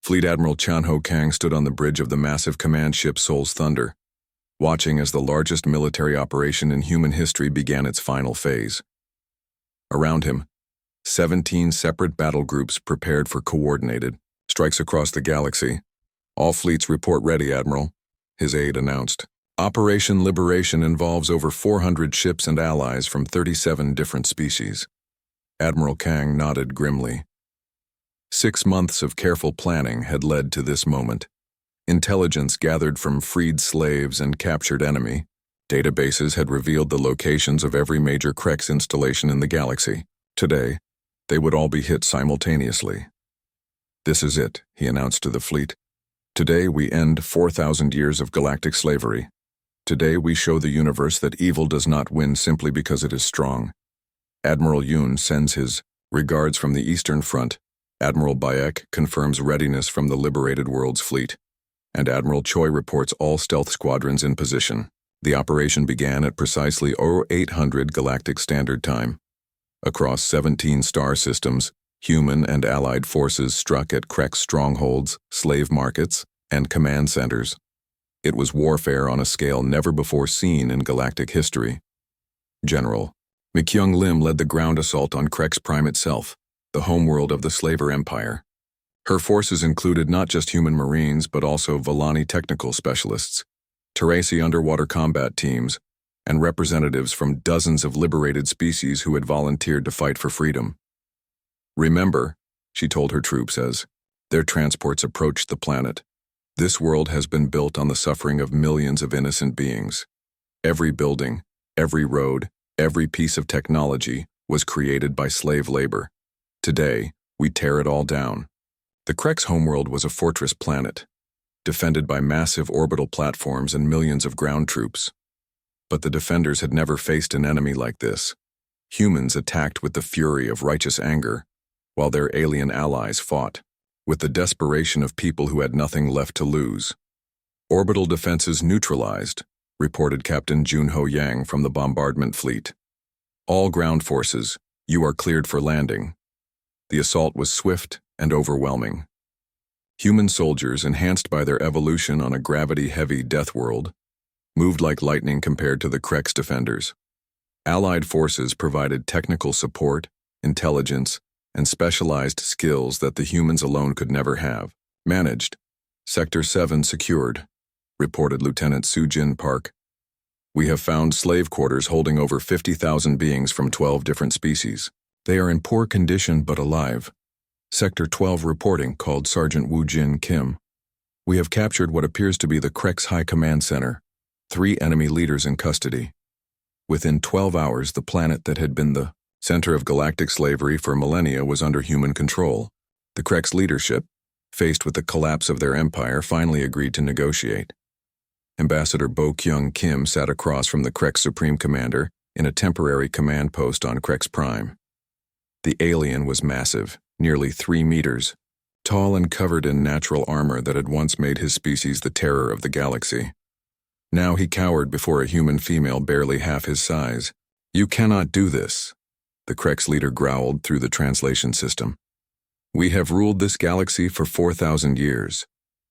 Fleet Admiral Chan Ho Kang stood on the bridge of the massive command ship Seoul's Thunder, watching as the largest military operation in human history began its final phase. Around him, 17 separate battle groups prepared for coordinated strikes across the galaxy. "All fleets report ready, Admiral," his aide announced. "Operation Liberation involves over 400 ships and allies from 37 different species." Admiral Kang nodded grimly. 6 months of careful planning had led to this moment. Intelligence gathered from freed slaves and captured enemy. Databases had revealed the locations of every major Krex installation in the galaxy. Today, they would all be hit simultaneously. "This is it," he announced to the fleet. "Today we end 4,000 years of galactic slavery. Today we show the universe that evil does not win simply because it is strong." Admiral Yoon sends his regards from the Eastern Front. Admiral Bayek confirms readiness from the liberated world's fleet, and Admiral Choi reports all stealth squadrons in position. The operation began at precisely 0800 Galactic Standard Time. Across 17 star systems, human and allied forces struck at Krex strongholds, slave markets, and command centers. It was warfare on a scale never before seen in galactic history. General McYoung Lim led the ground assault on Krex Prime itself, the homeworld of the Slaver Empire. Her forces included not just human marines but also Volani technical specialists, Teresi underwater combat teams, and representatives from dozens of liberated species who had volunteered to fight for freedom. "Remember," she told her troops as their transports approached the planet, "this world has been built on the suffering of millions of innocent beings. Every building, every road, every piece of technology was created by slave labor. Today, we tear it all down." The Krex homeworld was a fortress planet, defended by massive orbital platforms and millions of ground troops. But the defenders had never faced an enemy like this. Humans attacked with the fury of righteous anger, while their alien allies fought with the desperation of people who had nothing left to lose. "Orbital defenses neutralized," reported Captain Junho Yang from the bombardment fleet. "All ground forces, you are cleared for landing." The assault was swift and overwhelming. Human soldiers, enhanced by their evolution on a gravity-heavy death world, moved like lightning compared to the Krex defenders. Allied forces provided technical support, intelligence, and specialized skills that the humans alone could never have. "Managed. Sector 7 secured," reported Lieutenant Soo-Jin Park. "We have found slave quarters holding over 50,000 beings from 12 different species. They are in poor condition but alive." Sector 12 reporting, called Sergeant Woo-Jin Kim. "We have captured what appears to be the Krex High Command Center. 3 enemy leaders in custody." Within 12 hours, the planet that had been the center of galactic slavery for millennia was under human control. The Krex leadership, faced with the collapse of their empire, finally agreed to negotiate. Ambassador Bo Kyung Kim sat across from the Krex Supreme Commander in a temporary command post on Krex Prime. The alien was massive, nearly 3 meters, tall and covered in natural armor that had once made his species the terror of the galaxy. Now he cowered before a human female barely half his size. "You cannot do this," the Krex leader growled through the translation system. "We have ruled this galaxy for 4,000 years.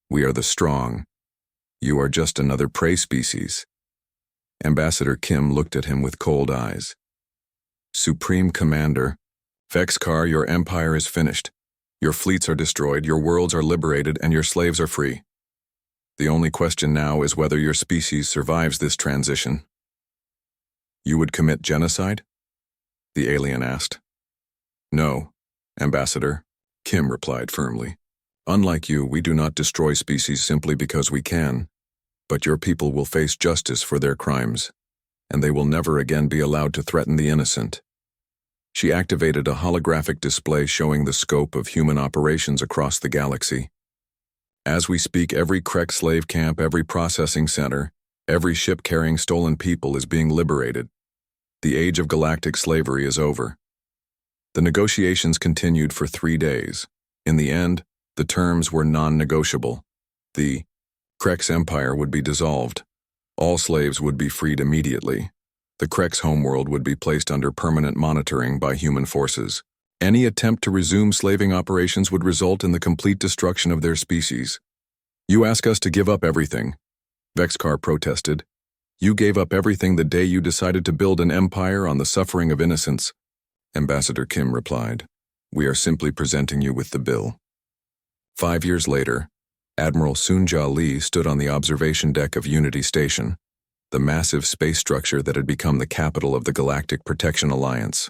We are the strong. You are just another prey species." Ambassador Kim looked at him with cold eyes. "Supreme Commander, Vexkar, your empire is finished. Your fleets are destroyed, your worlds are liberated, and your slaves are free. The only question now is whether your species survives this transition." "You would commit genocide?" the alien asked. "No, Ambassador," Kim replied firmly. "Unlike you, we do not destroy species simply because we can, but your people will face justice for their crimes, and they will never again be allowed to threaten the innocent." She activated a holographic display showing the scope of human operations across the galaxy. "As we speak, every Krex slave camp, every processing center, every ship carrying stolen people is being liberated. The age of galactic slavery is over." The negotiations continued for 3 days. In the end, the terms were non-negotiable. The Krex Empire would be dissolved. All slaves would be freed immediately. The Krex homeworld would be placed under permanent monitoring by human forces. Any attempt to resume slaving operations would result in the complete destruction of their species. You ask us to give up everything, Vexcar protested. You gave up everything the day you decided to build an empire on the suffering of innocents. Ambassador Kim replied, We are simply presenting you with the bill. 5 years later, Admiral Soonja Lee stood on the observation deck of Unity Station, the massive space structure that had become the capital of the Galactic Protection Alliance.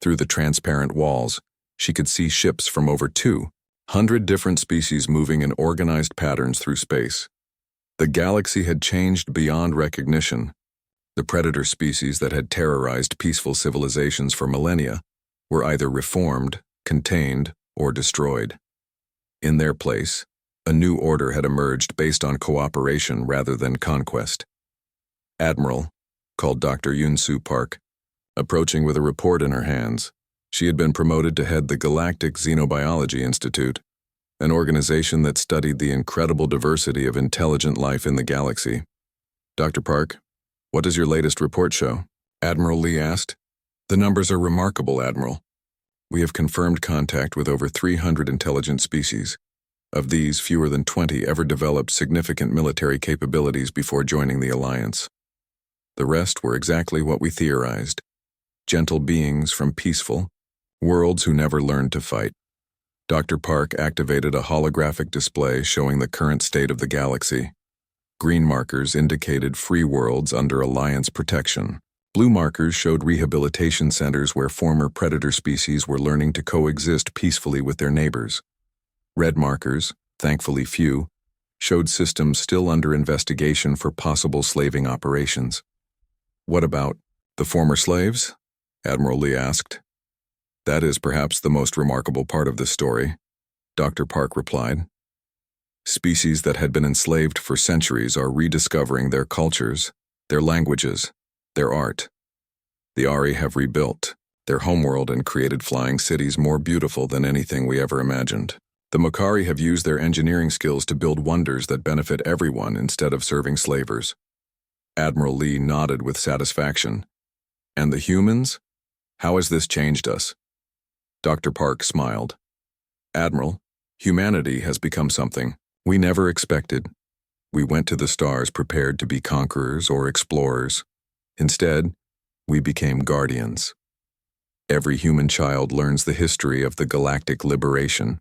Through the transparent walls, she could see ships from over 200 different species moving in organized patterns through space. The galaxy had changed beyond recognition. The predator species that had terrorized peaceful civilizations for millennia were either reformed, contained, or destroyed. In their place, a new order had emerged based on cooperation rather than conquest. Admiral, called Dr. Yun-Soo Park, approaching with a report in her hands. She had been promoted to head the Galactic Xenobiology Institute, an organization that studied the incredible diversity of intelligent life in the galaxy. Dr. Park, what does your latest report show? Admiral Lee asked. The numbers are remarkable, Admiral. We have confirmed contact with over 300 intelligent species. Of these, fewer than 20 ever developed significant military capabilities before joining the Alliance. The rest were exactly what we theorized. Gentle beings from peaceful worlds who never learned to fight. Dr. Park activated a holographic display showing the current state of the galaxy. Green markers indicated free worlds under Alliance protection. Blue markers showed rehabilitation centers where former predator species were learning to coexist peacefully with their neighbors. Red markers, thankfully few, showed systems still under investigation for possible slaving operations. What about the former slaves? Admiral Lee asked. That is perhaps the most remarkable part of this story, Dr. Park replied. Species that had been enslaved for centuries are rediscovering their cultures, their languages, their art. The Ari have rebuilt their homeworld and created flying cities more beautiful than anything we ever imagined. The Makari have used their engineering skills to build wonders that benefit everyone instead of serving slavers. Admiral Lee nodded with satisfaction. And the humans? How has this changed us? Dr. Park smiled. Admiral, humanity has become something we never expected. We went to the stars prepared to be conquerors or explorers. Instead, we became guardians. Every human child learns the history of the galactic liberation.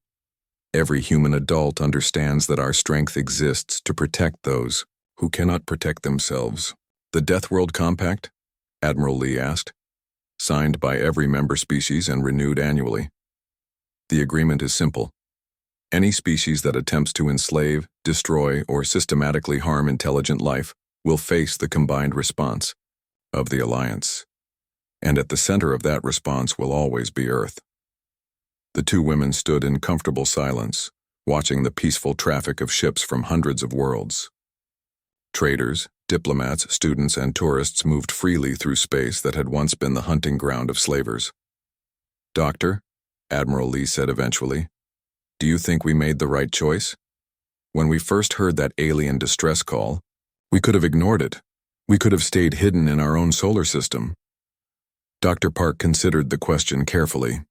Every human adult understands that our strength exists to protect those who cannot protect themselves. The Deathworld Compact? Admiral Lee asked. Signed by every member species and renewed annually. The agreement is simple. Any species that attempts to enslave, destroy, or systematically harm intelligent life will face the combined response of the Alliance. And at the center of that response will always be Earth. The two women stood in comfortable silence, watching the peaceful traffic of ships from hundreds of worlds. Traders, diplomats, students, and tourists moved freely through space that had once been the hunting ground of slavers. Doctor, Admiral Lee said eventually, do you think we made the right choice? When we first heard that alien distress call, we could have ignored it. We could have stayed hidden in our own solar system. Dr. Park considered the question carefully.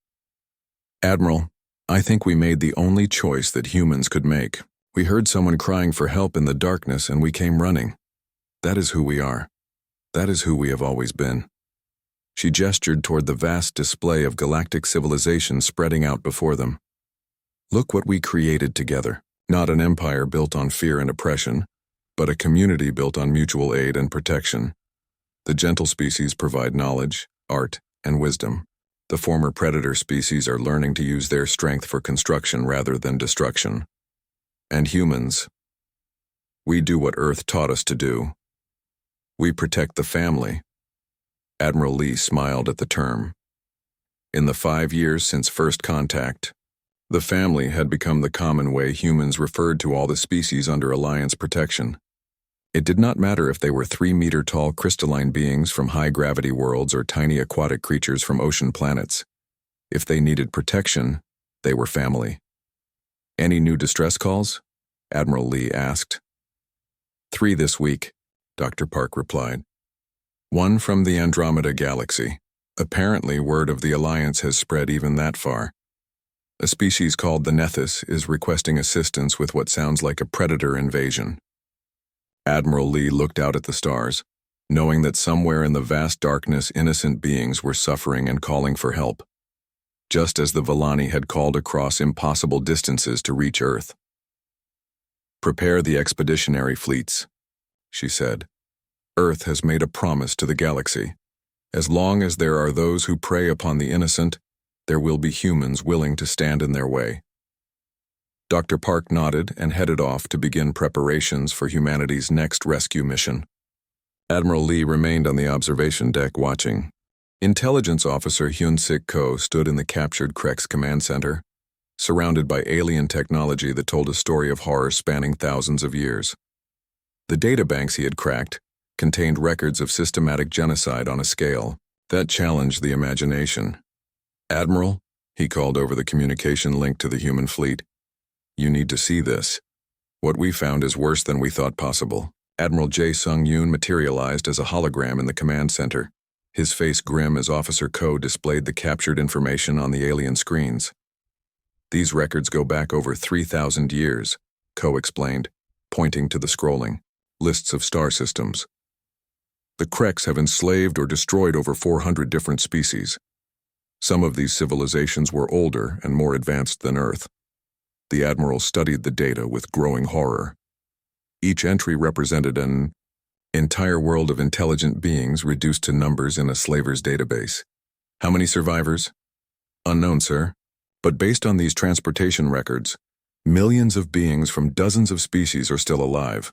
Admiral, I think we made the only choice that humans could make. We heard someone crying for help in the darkness and we came running. That is who we are. That is who we have always been. She gestured toward the vast display of galactic civilization spreading out before them. Look what we created together. Not an empire built on fear and oppression, but a community built on mutual aid and protection. The gentle species provide knowledge, art, and wisdom. The former predator species are learning to use their strength for construction rather than destruction. And humans, we do what Earth taught us to do. We protect the family. Admiral Lee smiled at the term. In the 5 years since first contact, the family had become the common way humans referred to all the species under Alliance protection. It did not matter if they were 3-meter-tall crystalline beings from high-gravity worlds or tiny aquatic creatures from ocean planets. If they needed protection, they were family. Any new distress calls? Admiral Lee asked. 3 this week, Dr. Park replied. 1 from the Andromeda Galaxy. Apparently, word of the Alliance has spread even that far. A species called the Nethys is requesting assistance with what sounds like a predator invasion. Admiral Lee looked out at the stars, knowing that somewhere in the vast darkness innocent beings were suffering and calling for help, just as the Villani had called across impossible distances to reach Earth. "Prepare the expeditionary fleets," she said. "Earth has made a promise to the galaxy. As long as there are those who prey upon the innocent, there will be humans willing to stand in their way." Dr. Park nodded and headed off to begin preparations for humanity's next rescue mission. Admiral Lee remained on the observation deck watching. Intelligence Officer Hyun-Sik Ko stood in the captured Krex command center, surrounded by alien technology that told a story of horror spanning thousands of years. The databanks he had cracked contained records of systematic genocide on a scale that challenged the imagination. "Admiral," he called over the communication link to the human fleet, "you need to see this. What we found is worse than we thought possible." Admiral Jae Sung-yoon materialized as a hologram in the command center, his face grim as Officer Ko displayed the captured information on the alien screens. "These records go back over 3,000 years, Ko explained, pointing to the scrolling lists of star systems. "The Krex have enslaved or destroyed over 400 different species. Some of these civilizations were older and more advanced than Earth." The Admiral studied the data with growing horror. Each entry represented an entire world of intelligent beings reduced to numbers in a slaver's database. "How many survivors?" "Unknown, sir. But based on these transportation records, millions of beings from dozens of species are still alive,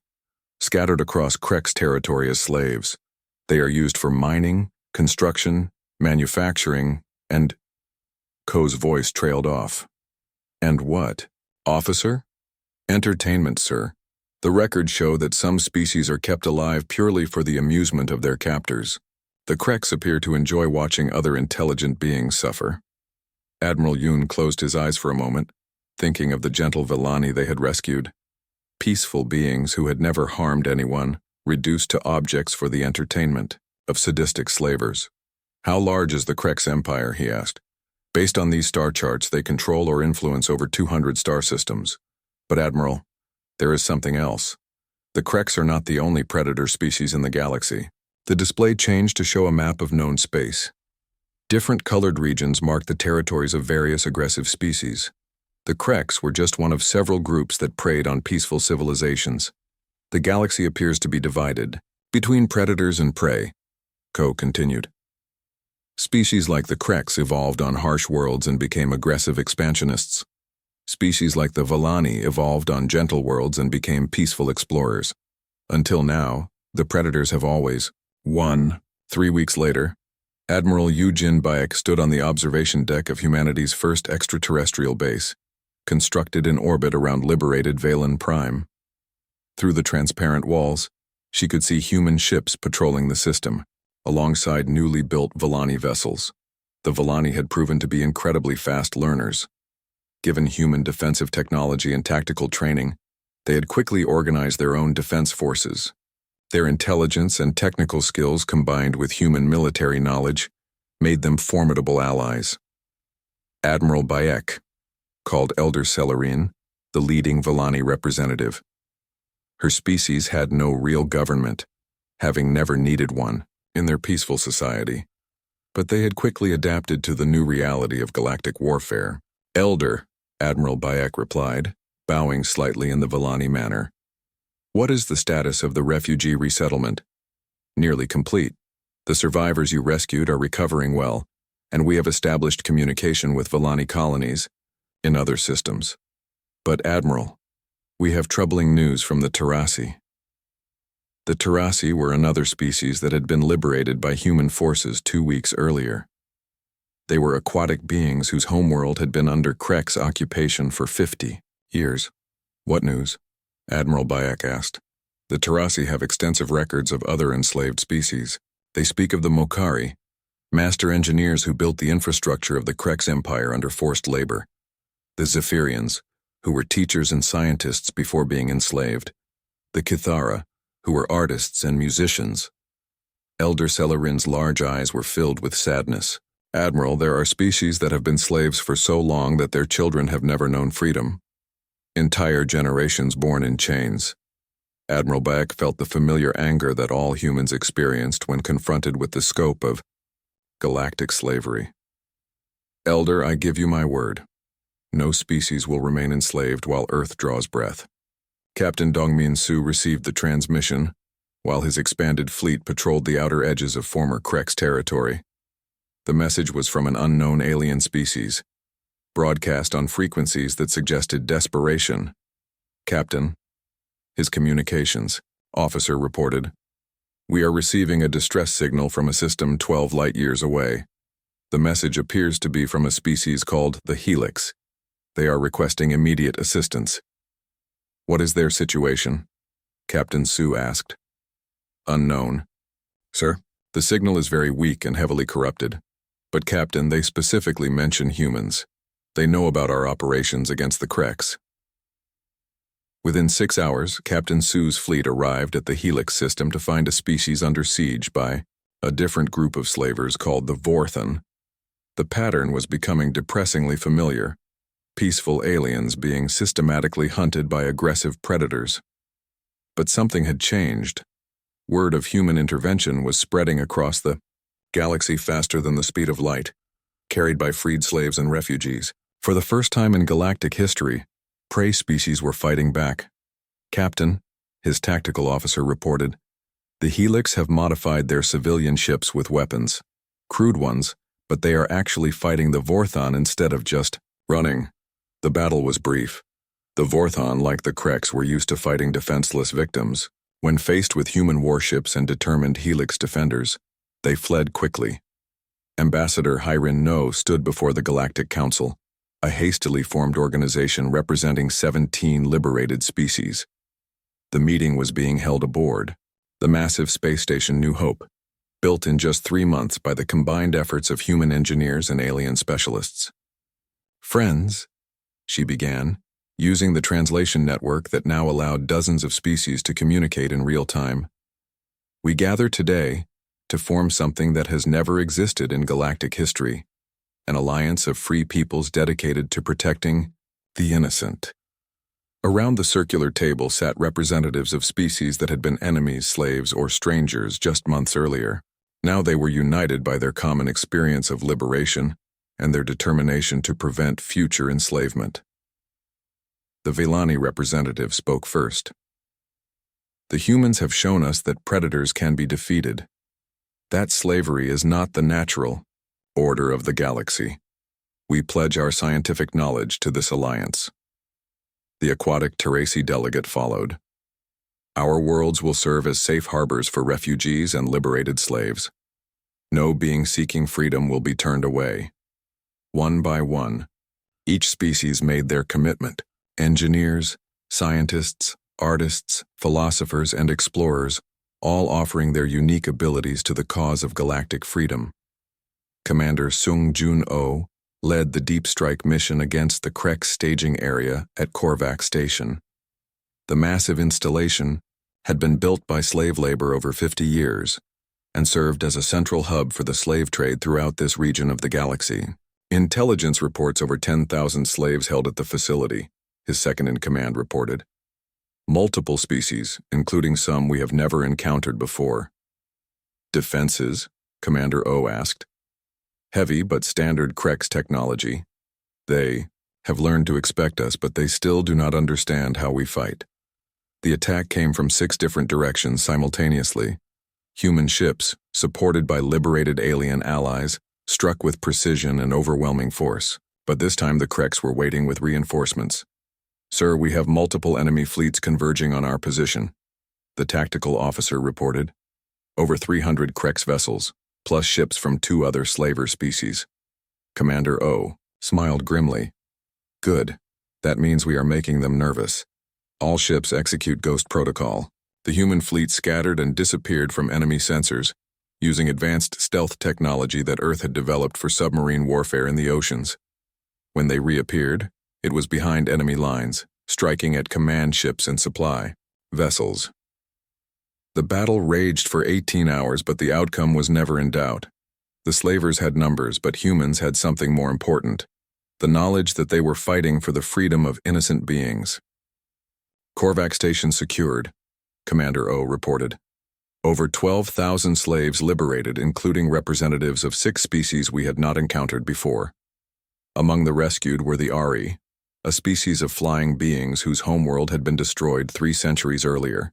scattered across Krex territory as slaves. They are used for mining, construction, manufacturing, and—" Ko's voice trailed off. "And what? Officer?" "Entertainment, sir. The records show that some species are kept alive purely for the amusement of their captors. The Krex appear to enjoy watching other intelligent beings suffer." Admiral Yoon closed his eyes for a moment, thinking of the gentle Villani they had rescued. Peaceful beings who had never harmed anyone, reduced to objects for the entertainment of sadistic slavers. "How large is the Krex Empire?" he asked. "Based on these star charts, they control or influence over 200 star systems. But Admiral, there is something else. The Krex are not the only predator species in the galaxy." The display changed to show a map of known space. Different colored regions marked the territories of various aggressive species. The Krex were just one of several groups that preyed on peaceful civilizations. "The galaxy appears to be divided between predators and prey," Ko continued. "Species like the Krex evolved on harsh worlds and became aggressive expansionists. Species like the Villani evolved on gentle worlds and became peaceful explorers. Until now, the predators have always won." 3 weeks later, Admiral Yoo-jin Baek stood on the observation deck of humanity's first extraterrestrial base, constructed in orbit around liberated Valen Prime. Through the transparent walls, she could see human ships patrolling the system, alongside newly built Villani vessels. The Villani had proven to be incredibly fast learners. Given human defensive technology and tactical training, they had quickly organized their own defense forces. Their intelligence and technical skills combined with human military knowledge made them formidable allies. Admiral Baek called Elder Celerine the leading Villani representative. Her species had no real government, having never needed one in their peaceful society. But they had quickly adapted to the new reality of galactic warfare. "Elder," Admiral Baek replied, bowing slightly in the Villani manner. "What is the status of the refugee resettlement?" "Nearly complete. The survivors you rescued are recovering well, and we have established communication with Villani colonies in other systems. But Admiral, we have troubling news from the Terrasi." The Terrasi were another species that had been liberated by human forces 2 weeks earlier. They were aquatic beings whose homeworld had been under Krex occupation for 50 years. "What news?" Admiral Baek asked. "The Terrasi have extensive records of other enslaved species. They speak of the Mokari, master engineers who built the infrastructure of the Krex Empire under forced labor. The Zephyrians, who were teachers and scientists before being enslaved. The Kithara, who were artists and musicians. Elder Celerin's large eyes were filled with sadness. Admiral, there are species that have been slaves for so long that their children have never known freedom. Entire generations born in chains. Admiral Beck felt the familiar anger that all humans experienced when confronted with the scope of galactic slavery. Elder, I give you my word. No species will remain enslaved while Earth draws breath. Captain Dongmin Su received the transmission, while his expanded fleet patrolled the outer edges of former Krex territory. The message was from an unknown alien species, broadcast on frequencies that suggested desperation. Captain, his communications officer reported, we are receiving a distress signal from a system 12 light-years away. The message appears to be from a species called the Helix. They are requesting immediate assistance. What is their situation? Captain Su asked. Unknown. Sir, the signal is very weak and heavily corrupted. But Captain, they specifically mention humans. They know about our operations against the Krex. Within 6 hours, Captain Su's fleet arrived at the Helix system to find a species under siege by a different group of slavers called the Vorthon. The pattern was becoming depressingly familiar, peaceful aliens being systematically hunted by aggressive predators. But something had changed. Word of human intervention was spreading across the galaxy faster than the speed of light, carried by freed slaves and refugees. For the first time in galactic history, prey species were fighting back. Captain, his tactical officer reported, the Helix have modified their civilian ships with weapons. Crude ones, but they are actually fighting the Vorthon instead of just running. The battle was brief. The Vorthon, like the Krex, were used to fighting defenseless victims. When faced with human warships and determined Helix defenders, they fled quickly. Ambassador Hyrin No stood before the Galactic Council, a hastily formed organization representing 17 liberated species. The meeting was being held aboard the massive space station New Hope, built in just 3 months by the combined efforts of human engineers and alien specialists. Friends, she began, using the translation network that now allowed dozens of species to communicate in real time. We gather today to form something that has never existed in galactic history, an alliance of free peoples dedicated to protecting the innocent. Around the circular table sat representatives of species that had been enemies, slaves, or strangers just months earlier. Now they were united by their common experience of liberation and their determination to prevent future enslavement. The Vellani representative spoke first. The humans have shown us that predators can be defeated. That slavery is not the natural order of the galaxy. We pledge our scientific knowledge to this alliance. The aquatic Teresi delegate followed. Our worlds will serve as safe harbors for refugees and liberated slaves. No being seeking freedom will be turned away. One by one, each species made their commitment. Engineers, scientists, artists, philosophers, and explorers, all offering their unique abilities to the cause of galactic freedom. Commander Sung Jun-oh led the deep strike mission against the Krex staging area at Korvac Station. The massive installation had been built by slave labor over 50 years and served as a central hub for the slave trade throughout this region of the galaxy. Intelligence reports over 10,000 slaves held at the facility, his second-in-command reported. Multiple species, including some we have never encountered before. Defenses? Commander O asked. Heavy but standard Krex technology. They have learned to expect us, but they still do not understand how we fight. The attack came from 6 different directions simultaneously. Human ships, supported by liberated alien allies, struck with precision and overwhelming force. But this time the Krex were waiting with reinforcements. Sir, we have multiple enemy fleets converging on our position, the tactical officer reported. Over 300 Krex vessels, plus ships from 2 other slaver species. Commander O smiled grimly. Good. That means we are making them nervous. All ships execute Ghost Protocol. The human fleet scattered and disappeared from enemy sensors, using advanced stealth technology that Earth had developed for submarine warfare in the oceans. When they reappeared, it was behind enemy lines, striking at command ships and supply vessels. The battle raged for 18 hours, but the outcome was never in doubt. The slavers had numbers, but humans had something more important: the knowledge that they were fighting for the freedom of innocent beings. Korvac Station secured, Commander O reported. Over 12,000 slaves liberated, including representatives of 6 species we had not encountered before. Among the rescued were the Ari, a species of flying beings whose homeworld had been destroyed 3 centuries earlier.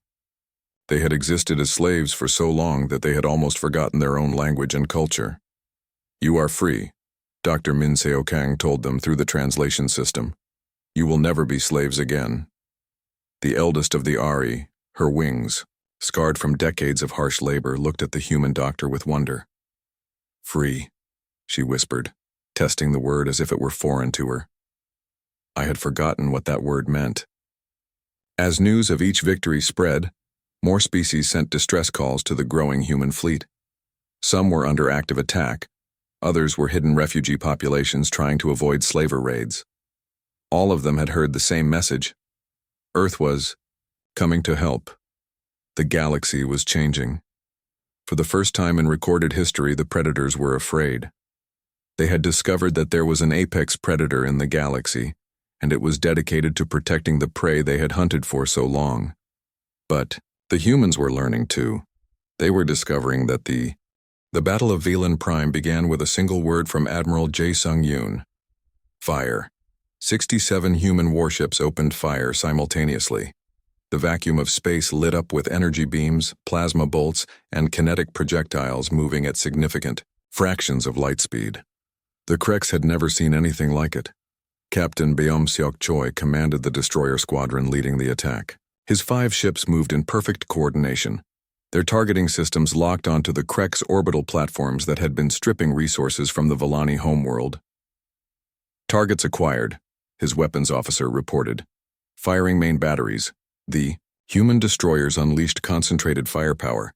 They had existed as slaves for so long that they had almost forgotten their own language and culture. "You are free," Dr. Min Seokang told them through the translation system. "You will never be slaves again." The eldest of the Ari, her wings, scarred from decades of harsh labor, looked at the human doctor with wonder. "Free," she whispered, testing the word as if it were foreign to her. I had forgotten what that word meant. As news of each victory spread, more species sent distress calls to the growing human fleet. Some were under active attack, others were hidden refugee populations trying to avoid slaver raids. All of them had heard the same message. Earth was coming to help. The galaxy was changing. For the first time in recorded history, the predators were afraid. They had discovered that there was an apex predator in the galaxy, and it was dedicated to protecting the prey they had hunted for so long. But the humans were learning too. They were discovering that the Battle of Velan Prime began with a single word from Admiral Jae Sung-yoon: fire. 67 human warships opened fire simultaneously. The vacuum of space lit up with energy beams, plasma bolts, and kinetic projectiles moving at significant fractions of light speed. The Kreks had never seen anything like it. Captain Beom Seok Choi commanded the destroyer squadron leading the attack. His 5 ships moved in perfect coordination, their targeting systems locked onto the Kreks orbital platforms that had been stripping resources from the Volani homeworld. "Targets acquired," his weapons officer reported. "Firing main batteries." The human destroyers unleashed concentrated firepower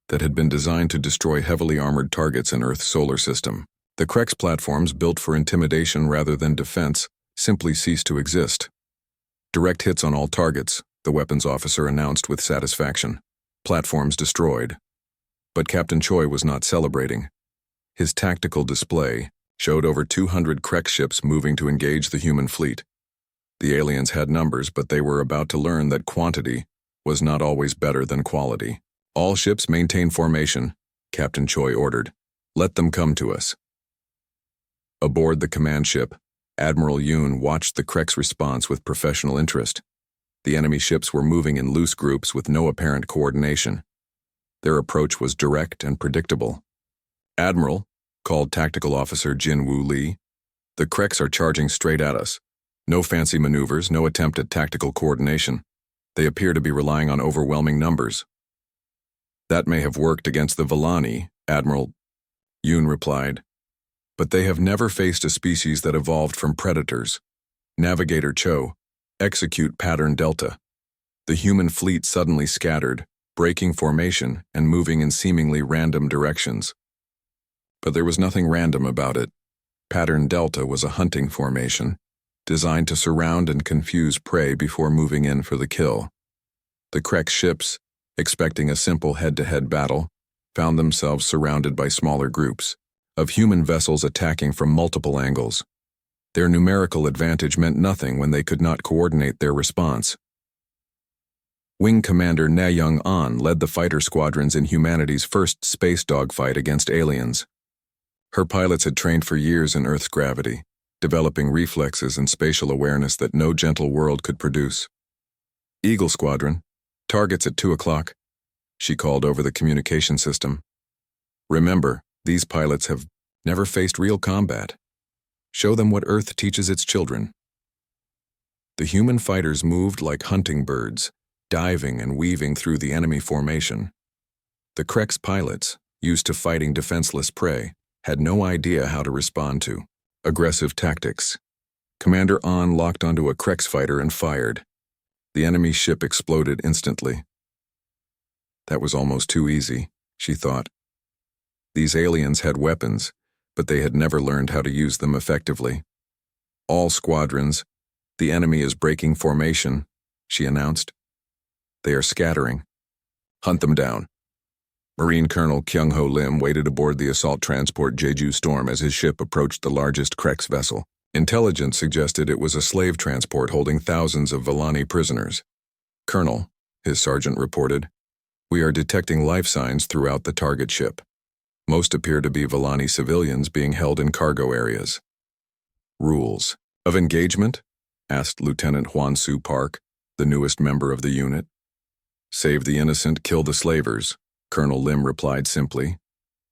that had been designed to destroy heavily armored targets in Earth's solar system. The Kreks platforms, built for intimidation rather than defense, simply ceased to exist. "Direct hits on all targets," the weapons officer announced with satisfaction. "Platforms destroyed." But Captain Choi was not celebrating. His tactical display showed over 200 Krek ships moving to engage the human fleet. The aliens had numbers, but they were about to learn that quantity was not always better than quality. "All ships maintain formation," Captain Choi ordered. "Let them come to us." Aboard the command ship, Admiral Yoon watched the Kreks' response with professional interest. The enemy ships were moving in loose groups with no apparent coordination. Their approach was direct and predictable. "Admiral," called Tactical Officer Jin Woo Lee, "the Kreks are charging straight at us. No fancy maneuvers, no attempt at tactical coordination. They appear to be relying on overwhelming numbers." "That may have worked against the Volani," Admiral Yoon replied. "But they have never faced a species that evolved from predators. Navigator Cho, execute pattern Delta." The human fleet suddenly scattered, breaking formation and moving in seemingly random directions. But there was nothing random about it. Pattern Delta was a hunting formation, designed to surround and confuse prey before moving in for the kill. The Krek ships, expecting a simple head-to-head battle, found themselves surrounded by smaller groups of human vessels attacking from multiple angles. Their numerical advantage meant nothing when they could not coordinate their response. Wing Commander Na Young-an led the fighter squadrons in humanity's first space dogfight against aliens. Her pilots had trained for years in Earth's gravity, developing reflexes and spatial awareness that no gentle world could produce. "Eagle Squadron, targets at 2 o'clock, she called over the communication system. "Remember, these pilots have never faced real combat. Show them what Earth teaches its children." The human fighters moved like hunting birds, diving and weaving through the enemy formation. The Kreks pilots, used to fighting defenseless prey, had no idea how to respond to aggressive tactics. Commander An locked onto a Kreks fighter and fired. The enemy ship exploded instantly. That was almost too easy, she thought. These aliens had weapons, but they had never learned how to use them effectively. "All squadrons, the enemy is breaking formation," she announced. "They are scattering. Hunt them down. Marine Colonel Kyung-Ho Lim waited aboard the assault transport Jeju Storm as his ship approached the largest Krex vessel. Intelligence suggested it was a slave transport holding thousands of Villani prisoners. "Colonel," his sergeant reported, "we are detecting life signs throughout the target ship. Most appear to be Villani civilians being held in cargo areas." "Rules of engagement?" asked Lieutenant Hwan-Soo Park, the newest member of the unit. "Save the innocent, kill the slavers," Colonel Lim replied simply.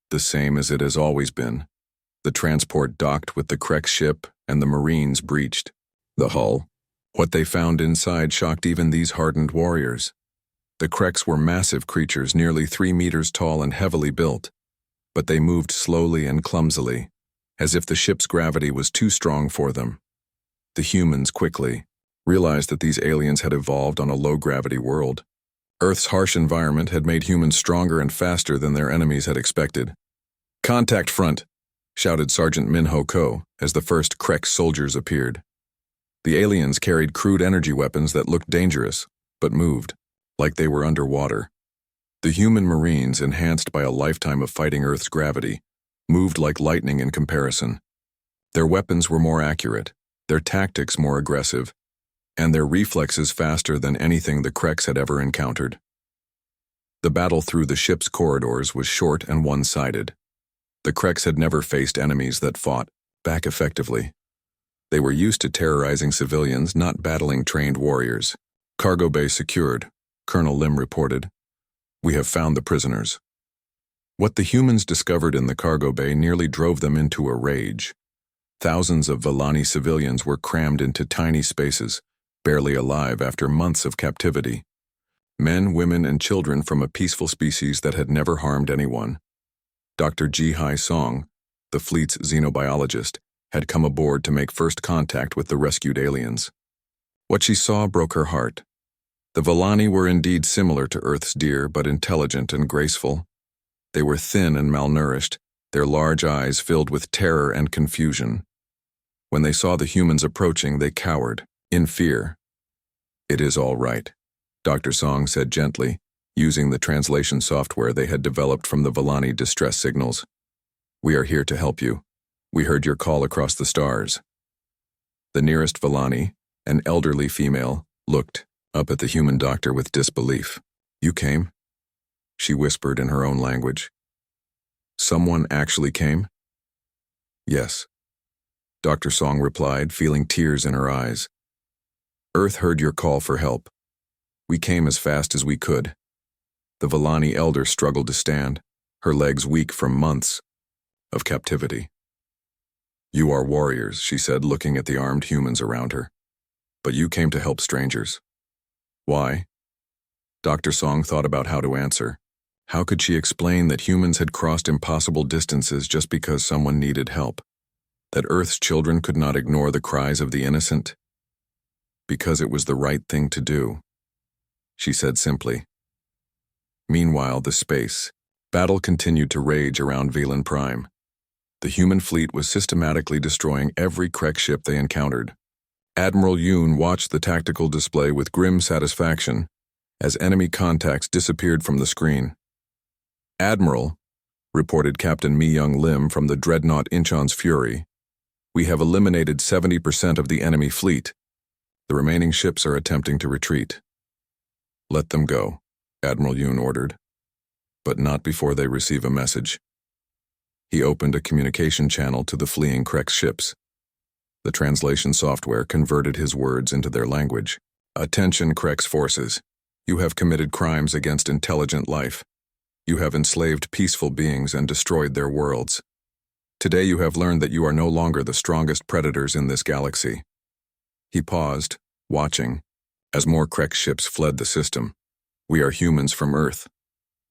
"The same as it has always been." The transport docked with the Krex ship and the Marines breached the hull. What they found inside shocked even these hardened warriors. The Krex were massive creatures, nearly 3 meters tall and heavily built, but they moved slowly and clumsily, as if the ship's gravity was too strong for them. The humans quickly realized that these aliens had evolved on a low-gravity world. Earth's harsh environment had made humans stronger and faster than their enemies had expected. "Contact front!" shouted Sergeant Min-Ho Ko as the first Krex soldiers appeared. The aliens carried crude energy weapons that looked dangerous, but moved like they were underwater. The human Marines, enhanced by a lifetime of fighting Earth's gravity, moved like lightning in comparison. Their weapons were more accurate, their tactics more aggressive, and their reflexes faster than anything the Krex had ever encountered. The battle through the ship's corridors was short and one-sided. The Krex had never faced enemies that fought back effectively. They were used to terrorizing civilians, not battling trained warriors. "Cargo bay secured," Colonel Lim reported. "We have found the prisoners." What the humans discovered in the cargo bay nearly drove them into a rage. Thousands of Villani civilians were crammed into tiny spaces, barely alive after months of captivity. Men, women, and children from a peaceful species that had never harmed anyone. Dr. Ji-Hai Song, the fleet's xenobiologist, had come aboard to make first contact with the rescued aliens. What she saw broke her heart. The Villani were indeed similar to Earth's deer, but intelligent and graceful. They were thin and malnourished, their large eyes filled with terror and confusion. When they saw the humans approaching, they cowered, in fear. "It is all right," Dr. Song said gently, using the translation software they had developed from the Villani distress signals. "We are here to help you. We heard your call across the stars." The nearest Villani, an elderly female, looked up at the human doctor with disbelief. "You came?" she whispered in her own language. "Someone actually came?" "Yes," Dr. Song replied, feeling tears in her eyes. "Earth heard your call for help. We came as fast as we could." The Villani elder struggled to stand, her legs weak from months of captivity. "You are warriors," she said, looking at the armed humans around her. "But you came to help strangers. Why?" Dr. Song thought about how to answer. How could she explain that humans had crossed impossible distances just because someone needed help? That Earth's children could not ignore the cries of the innocent? Because it was the right thing to do, she said simply. Meanwhile, the space battle continued to rage around Velan Prime. The human fleet was systematically destroying every Krex ship they encountered. Admiral Yoon watched the tactical display with grim satisfaction as enemy contacts disappeared from the screen. "Admiral," reported Captain Mi-Young Lim from the dreadnought Incheon's Fury, "we have eliminated 70% of the enemy fleet. The remaining ships are attempting to retreat." "Let them go," Admiral Yoon ordered, "but not before they receive a message." He opened a communication channel to the fleeing Krex ships. The translation software converted his words into their language. "Attention, Krex forces. You have committed crimes against intelligent life. You have enslaved peaceful beings and destroyed their worlds. Today you have learned that you are no longer the strongest predators in this galaxy." He paused, watching, as more Krex ships fled the system. "We are humans from Earth.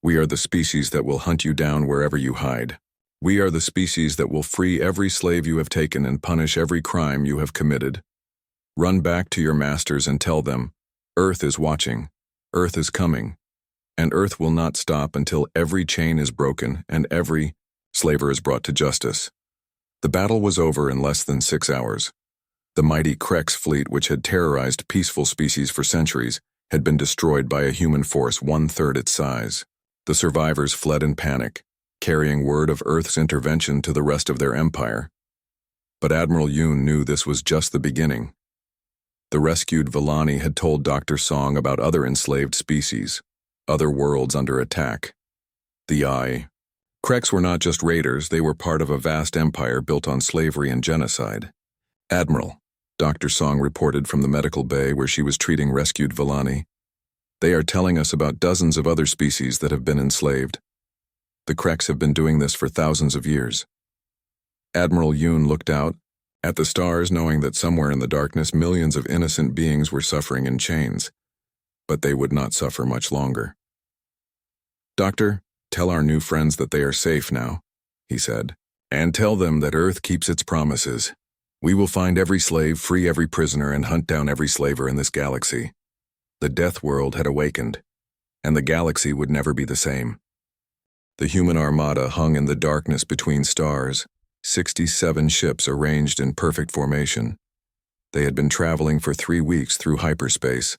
We are the species that will hunt you down wherever you hide. We are the species that will free every slave you have taken and punish every crime you have committed. Run back to your masters and tell them, Earth is watching, Earth is coming, and Earth will not stop until every chain is broken and every slaver is brought to justice." The battle was over in less than 6 hours. The mighty Krex fleet, which had terrorized peaceful species for centuries, had been destroyed by a human force one-third its size. The survivors fled in panic, carrying word of Earth's intervention to the rest of their empire. But Admiral Yoon knew this was just the beginning. The rescued Villani had told Dr. Song about other enslaved species, other worlds under attack. The Eye. Kreks were not just raiders, they were part of a vast empire built on slavery and genocide. Admiral, Dr. Song reported from the medical bay where she was treating rescued Villani. They are telling us about dozens of other species that have been enslaved. The Kreks have been doing this for thousands of years. Admiral Yoon looked out at the stars, knowing that somewhere in the darkness millions of innocent beings were suffering in chains. But they would not suffer much longer. Doctor, tell our new friends that they are safe now, he said. And tell them that Earth keeps its promises. We will find every slave, free every prisoner, and hunt down every slaver in this galaxy. The Death World had awakened, and the galaxy would never be the same. The human armada hung in the darkness between stars, 67 ships arranged in perfect formation. They had been traveling for 3 weeks through hyperspace,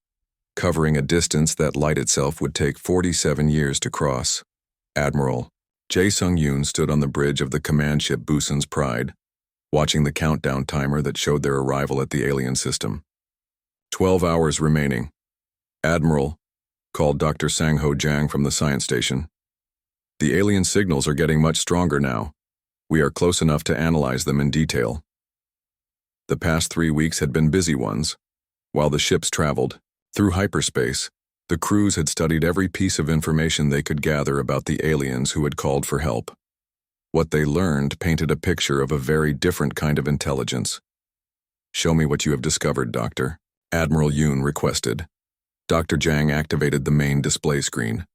covering a distance that light itself would take 47 years to cross. Admiral Jae Sung-yoon stood on the bridge of the command ship Busan's Pride, watching the countdown timer that showed their arrival at the alien system. 12 hours remaining. Admiral, called Dr. Sang-ho Jang from the science station. The alien signals are getting much stronger now. We are close enough to analyze them in detail. The past 3 weeks had been busy ones. While the ships traveled through hyperspace, the crews had studied every piece of information they could gather about the aliens who had called for help. What they learned painted a picture of a very different kind of intelligence. Show me what you have discovered, Doctor, Admiral Yoon requested. Dr. Jang activated the main display screen.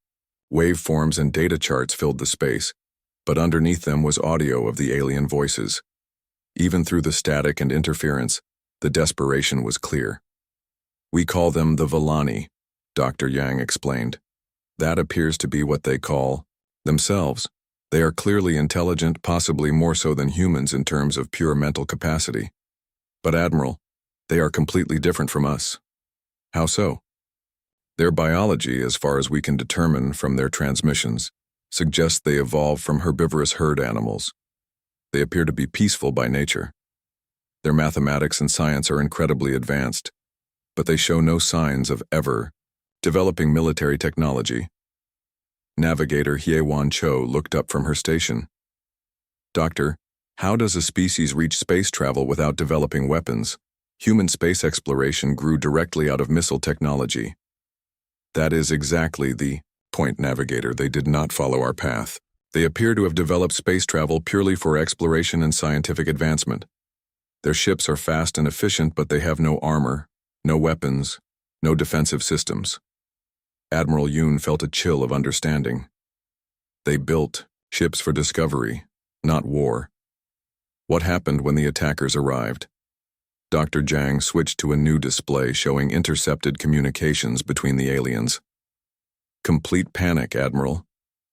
Waveforms and data charts filled the space, but underneath them was audio of the alien voices. Even through the static and interference, the desperation was clear. We call them the Villani, Dr. Yang explained. That appears to be what they call themselves. They are clearly intelligent, possibly more so than humans in terms of pure mental capacity. But Admiral, they are completely different from us. How so? Their biology, as far as we can determine from their transmissions, suggests they evolved from herbivorous herd animals. They appear to be peaceful by nature. Their mathematics and science are incredibly advanced, but they show no signs of ever developing military technology. Navigator Hye-won Cho looked up from her station. Doctor, how does a species reach space travel without developing weapons? Human space exploration grew directly out of missile technology. That is exactly the point, Navigator. They did not follow our path. They appear to have developed space travel purely for exploration and scientific advancement. Their ships are fast and efficient, but they have no armor, no weapons, no defensive systems. Admiral Yoon felt a chill of understanding. They built ships for discovery, not war. What happened when the attackers arrived? Dr. Jang switched to a new display showing intercepted communications between the aliens. Complete panic, Admiral.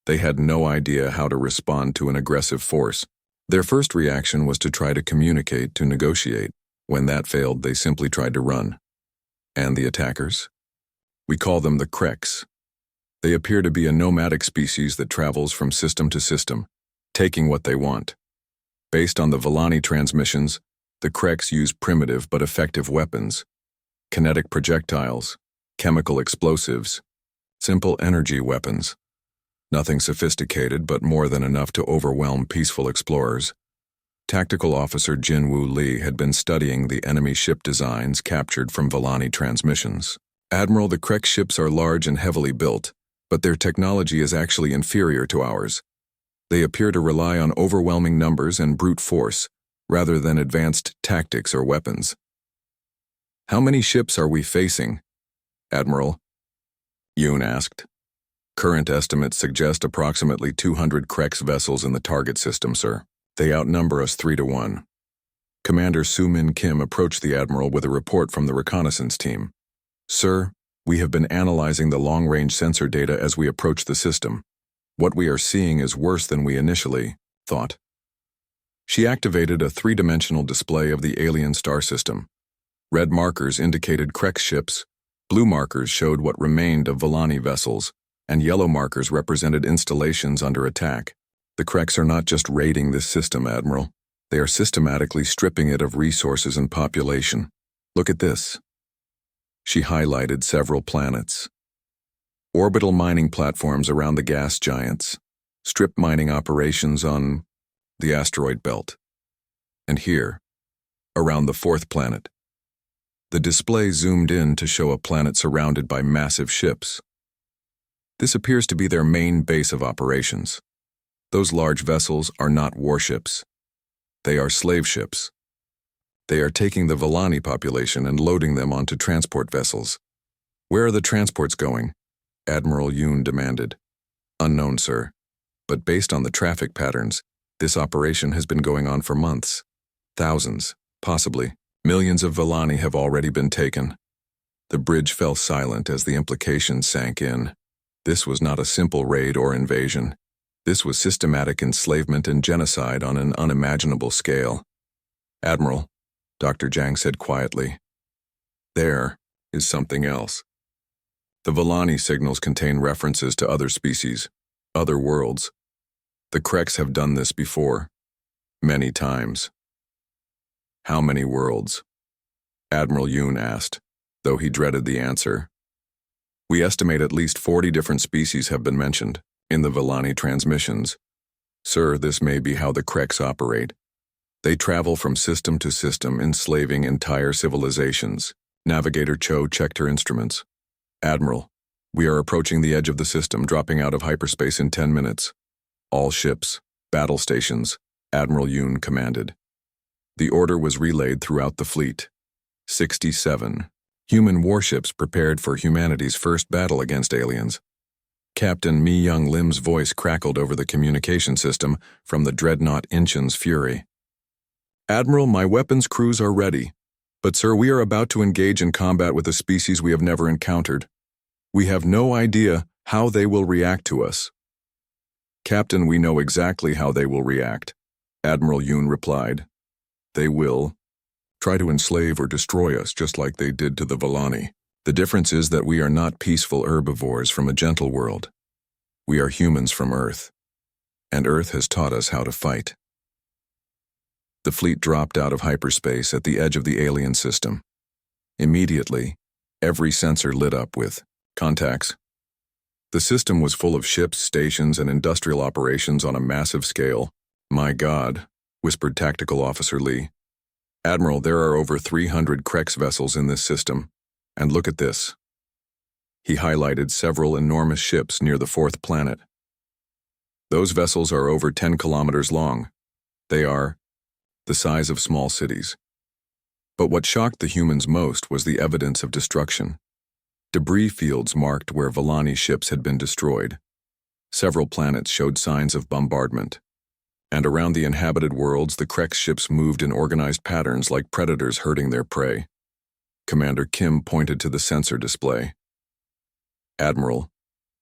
They had no idea how to respond to an aggressive force. Their first reaction was to try to communicate, to negotiate. When that failed, they simply tried to run. And the attackers? We call them the Kreks. They appear to be a nomadic species that travels from system to system, taking what they want. Based on the Villani transmissions, the Kreks use primitive but effective weapons, kinetic projectiles, chemical explosives, simple energy weapons. Nothing sophisticated, but more than enough to overwhelm peaceful explorers. Tactical Officer Jin-Woo Lee had been studying the enemy ship designs captured from Villani transmissions. Admiral, the Krek ships are large and heavily built, but their technology is actually inferior to ours. They appear to rely on overwhelming numbers and brute force, rather than advanced tactics or weapons. How many ships are we facing, Admiral? Yoon asked. Current estimates suggest approximately 200 Kreks vessels in the target system, sir. They outnumber us 3-1. Commander Soo-min Kim approached the Admiral with a report from the reconnaissance team. Sir, we have been analyzing the long-range sensor data as we approach the system. What we are seeing is worse than we initially thought. She activated a 3-dimensional display of the alien star system. Red markers indicated Krek ships, Blue markers showed what remained of Volani vessels, and yellow markers represented installations under attack. The Kreks are not just raiding this system, Admiral. They are systematically stripping it of resources and population. Look at this. She highlighted several planets. Orbital mining platforms around the gas giants, strip mining operations on the asteroid belt. And here, around the fourth planet. The display zoomed in to show a planet surrounded by massive ships. This appears to be their main base of operations. Those large vessels are not warships. They are slave ships. They are taking the Volani population and loading them onto transport vessels. Where are the transports going? Admiral Yoon demanded. Unknown, sir. But based on the traffic patterns, this operation has been going on for months. Thousands, possibly millions of Volani have already been taken. The bridge fell silent as the implications sank in. This was not a simple raid or invasion. This was systematic enslavement and genocide on an unimaginable scale. Admiral, Dr. Jang said quietly, there is something else. The Volani signals contain references to other species, other worlds. The Kreks have done this before, many times. How many worlds? Admiral Yoon asked, though he dreaded the answer. We estimate at least 40 different species have been mentioned in the Volani transmissions. Sir, this may be how the Kreks operate. They travel from system to system, enslaving entire civilizations. Navigator Cho checked her instruments. Admiral, we are approaching the edge of the system, dropping out of hyperspace in 10 minutes. All ships, battle stations, Admiral Yoon commanded. The order was relayed throughout the fleet. 67 human warships prepared for humanity's first battle against aliens. Captain Mi Young Lim's voice crackled over the communication system from the dreadnought Inchin's Fury. Admiral, my weapons crews are ready. But sir, we are about to engage in combat with a species we have never encountered. We have no idea how they will react to us. Captain, we know exactly how they will react, Admiral Yoon replied. They will try to enslave or destroy us just like they did to the Volani. The difference is that we are not peaceful herbivores from a gentle world. We are humans from Earth, and Earth has taught us how to fight. The fleet dropped out of hyperspace at the edge of the alien system. Immediately, every sensor lit up with contacts. The system was full of ships, stations, and industrial operations on a massive scale. My God, whispered Tactical Officer Lee. Admiral, there are over 300 Kreks vessels in this system. And look at this. He highlighted several enormous ships near the fourth planet. Those vessels are over 10 kilometers long. They are the size of small cities. But what shocked the humans most was the evidence of destruction. Debris fields marked where Volani ships had been destroyed. Several planets showed signs of bombardment. And around the inhabited worlds, the Kreks ships moved in organized patterns like predators herding their prey. Commander Kim pointed to the sensor display. Admiral,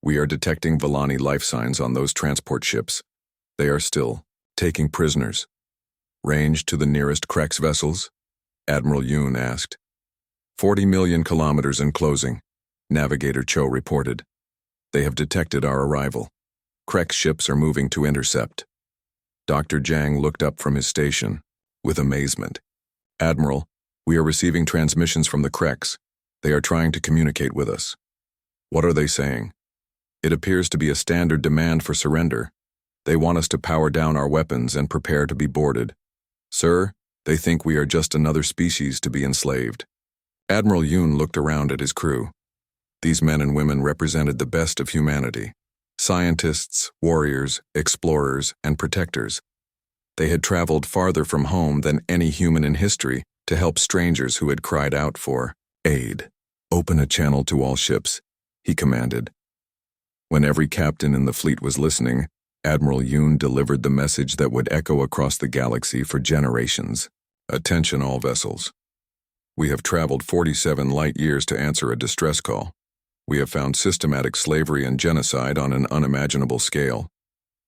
we are detecting Volani life signs on those transport ships. They are still taking prisoners. Range to the nearest Kreks vessels? Admiral Yoon asked. 40 million kilometers in closing, Navigator Cho reported. They have detected our arrival. Kreks ships are moving to intercept. Dr. Jang looked up from his station with amazement. Admiral, we are receiving transmissions from the Kreks. They are trying to communicate with us. What are they saying? It appears to be a standard demand for surrender. They want us to power down our weapons and prepare to be boarded. Sir, they think we are just another species to be enslaved. Admiral Yoon looked around at his crew. These men and women represented the best of humanity. Scientists, warriors, explorers, and protectors. They had traveled farther from home than any human in history to help strangers who had cried out for aid. Open a channel to all ships, he commanded. When every captain in the fleet was listening, Admiral Yoon delivered the message that would echo across the galaxy for generations. Attention all vessels. We have traveled 47 light years to answer a distress call. We have found systematic slavery and genocide on an unimaginable scale.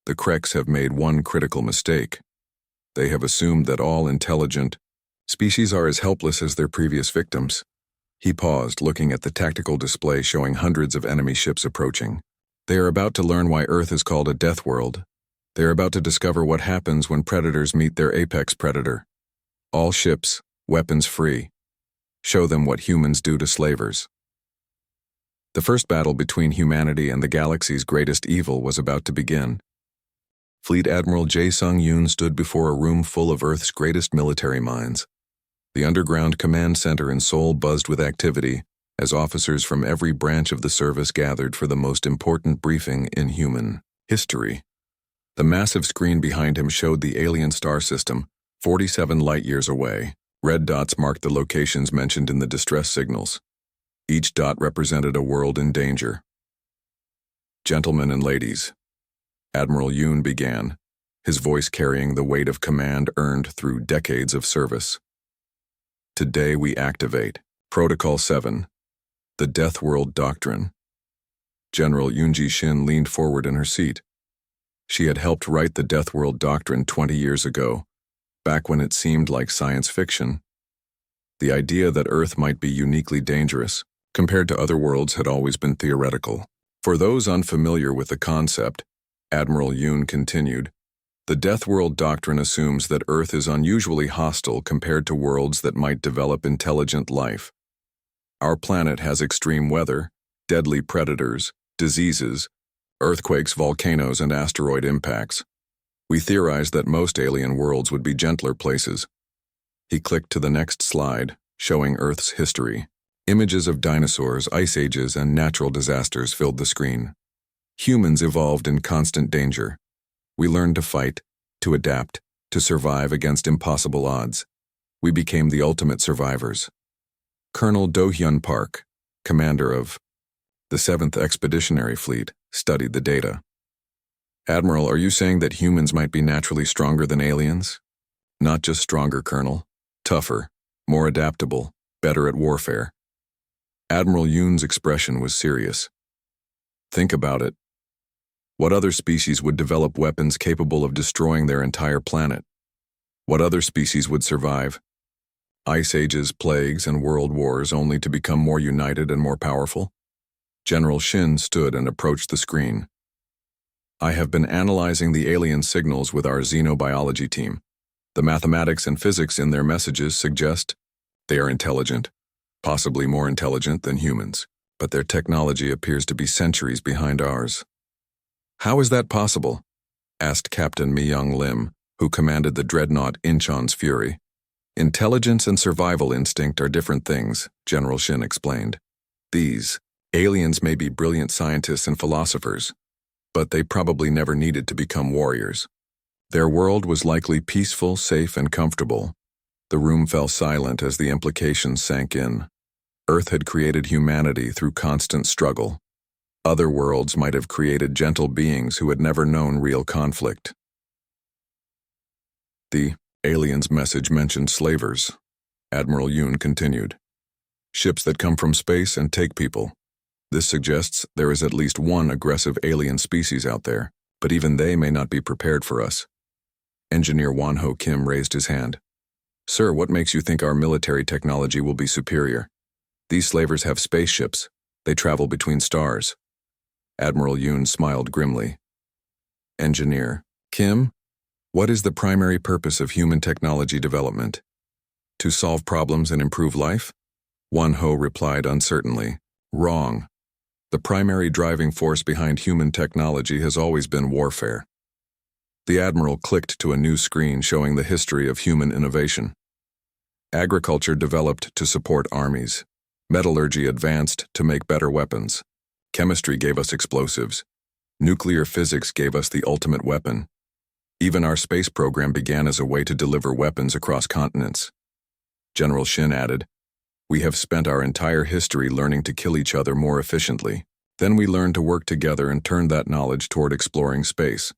The Kreks have made one critical mistake. They have assumed that all intelligent species are as helpless as their previous victims. He paused, looking at the tactical display showing hundreds of enemy ships approaching. They are about to learn why Earth is called a death world. They are about to discover what happens when predators meet their apex predator. All ships, weapons free. Show them what humans do to slavers. The first battle between humanity and the galaxy's greatest evil was about to begin. Fleet Admiral Jae Sung-yoon stood before a room full of Earth's greatest military minds. The underground command center in Seoul buzzed with activity as officers from every branch of the service gathered for the most important briefing in human history. The massive screen behind him showed the alien star system, 47 light-years away. Red dots marked the locations mentioned in the distress signals. Each dot represented a world in danger. "Gentlemen and ladies," Admiral Yoon began, his voice carrying the weight of command earned through decades of service. "Today we activate Protocol 7, the Death World Doctrine." General Yoon Ji-shin leaned forward in her seat. She had helped write the Death World Doctrine 20 years ago, back when it seemed like science fiction. The idea that Earth might be uniquely dangerous, compared to other worlds, had always been theoretical. For those unfamiliar with the concept, Admiral Yoon continued, the Death World Doctrine assumes that Earth is unusually hostile compared to worlds that might develop intelligent life. Our planet has extreme weather, deadly predators, diseases, earthquakes, volcanoes, and asteroid impacts. We theorize that most alien worlds would be gentler places. He clicked to the next slide, showing Earth's history. Images of dinosaurs, ice ages, and natural disasters filled the screen. Humans evolved in constant danger. We learned to fight, to adapt, to survive against impossible odds. We became the ultimate survivors. Colonel Do-hyun Park, commander of the 7th Expeditionary Fleet, studied the data. "Admiral, are you saying that humans might be naturally stronger than aliens?" "Not just stronger, Colonel. Tougher, more adaptable, better at warfare." Admiral Yoon's expression was serious. "Think about it. What other species would develop weapons capable of destroying their entire planet? What other species would survive? Ice ages, plagues, and world wars only to become more united and more powerful?" General Shin stood and approached the screen. "I have been analyzing the alien signals with our xenobiology team. The mathematics and physics in their messages suggest they are intelligent, possibly more intelligent than humans, but their technology appears to be centuries behind ours." "How is that possible?" asked Captain Mi-young Lim, who commanded the dreadnought Incheon's Fury. "Intelligence and survival instinct are different things," General Shin explained. "These aliens may be brilliant scientists and philosophers, but they probably never needed to become warriors. Their world was likely peaceful, safe, and comfortable." The room fell silent as the implications sank in. Earth had created humanity through constant struggle. Other worlds might have created gentle beings who had never known real conflict. "The aliens' message mentioned slavers," Admiral Yoon continued. "Ships that come from space and take people. This suggests there is at least one aggressive alien species out there, but even they may not be prepared for us." Engineer Won-ho Kim raised his hand. "Sir, what makes you think our military technology will be superior? These slavers have spaceships. They travel between stars." Admiral Yoon smiled grimly. "Engineer Kim, what is the primary purpose of human technology development? To solve problems and improve life?" Won-ho replied uncertainly. "Wrong. The primary driving force behind human technology has always been warfare." The Admiral clicked to a new screen showing the history of human innovation. Agriculture developed to support armies. Metallurgy advanced to make better weapons. Chemistry gave us explosives. Nuclear physics gave us the ultimate weapon. Even our space program began as a way to deliver weapons across continents. General Shin added, "We have spent our entire history learning to kill each other more efficiently. Then we learned to work together and turned that knowledge toward exploring space.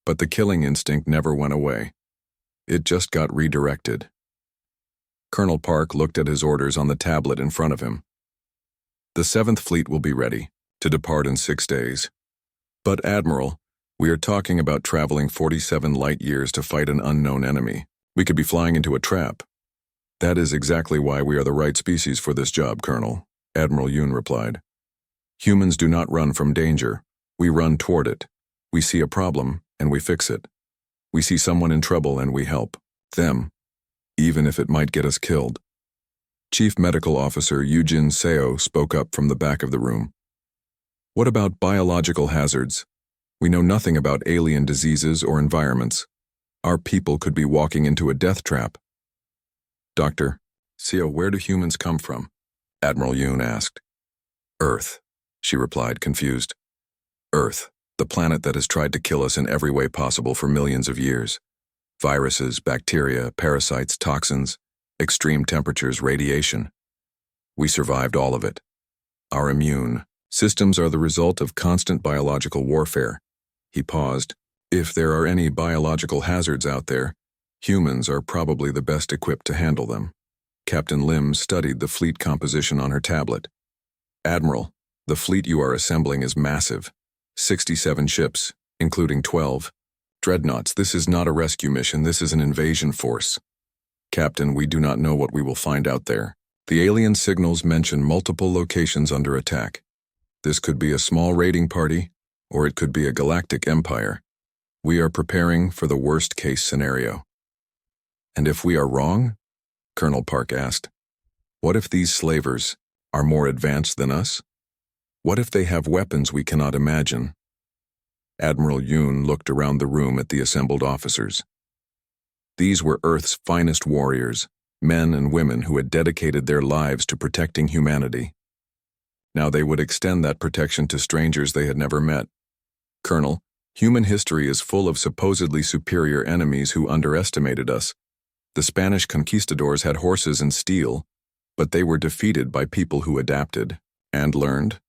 But the killing instinct never went away. It just got redirected." Colonel Park looked at his orders on the tablet in front of him. "The 7th Fleet will be ready to depart in 6 days. But, Admiral, we are talking about traveling 47 light years to fight an unknown enemy. We could be flying into a trap." That is exactly why we are the right species for this job, Colonel, Admiral Yoon replied. Humans do not run from danger. We run toward it. We see a problem, and we fix it. We see someone in trouble, and we help them, even if it might get us killed. Chief Medical Officer Eugene Seo spoke up from the back of the room. What about biological hazards? We know nothing about alien diseases or environments. Our people could be walking into a death trap. Dr. Seo, where do humans come from? Admiral Yoon asked. Earth, she replied, confused. Earth, the planet that has tried to kill us in every way possible for millions of years. Viruses, bacteria, parasites, toxins, extreme temperatures, radiation. We survived all of it. Our immune systems are the result of constant biological warfare. He paused. If there are any biological hazards out there, humans are probably the best equipped to handle them. Captain Lim studied the fleet composition on her tablet. Admiral, the fleet you are assembling is massive. 67 ships, including 12 dreadnoughts. This is not a rescue mission, this is an invasion force. Captain, we do not know what we will find out there. The alien signals mention multiple locations under attack. This could be a small raiding party, or it could be a galactic empire. We are preparing for the worst-case scenario. And if we are wrong? Colonel Park asked. What if these slavers are more advanced than us? What if they have weapons we cannot imagine? Admiral Yoon looked around the room at the assembled officers. These were Earth's finest warriors, men and women who had dedicated their lives to protecting humanity. Now they would extend that protection to strangers they had never met. Colonel, human history is full of supposedly superior enemies who underestimated us. The Spanish conquistadors had horses and steel, but they were defeated by people who adapted and learned.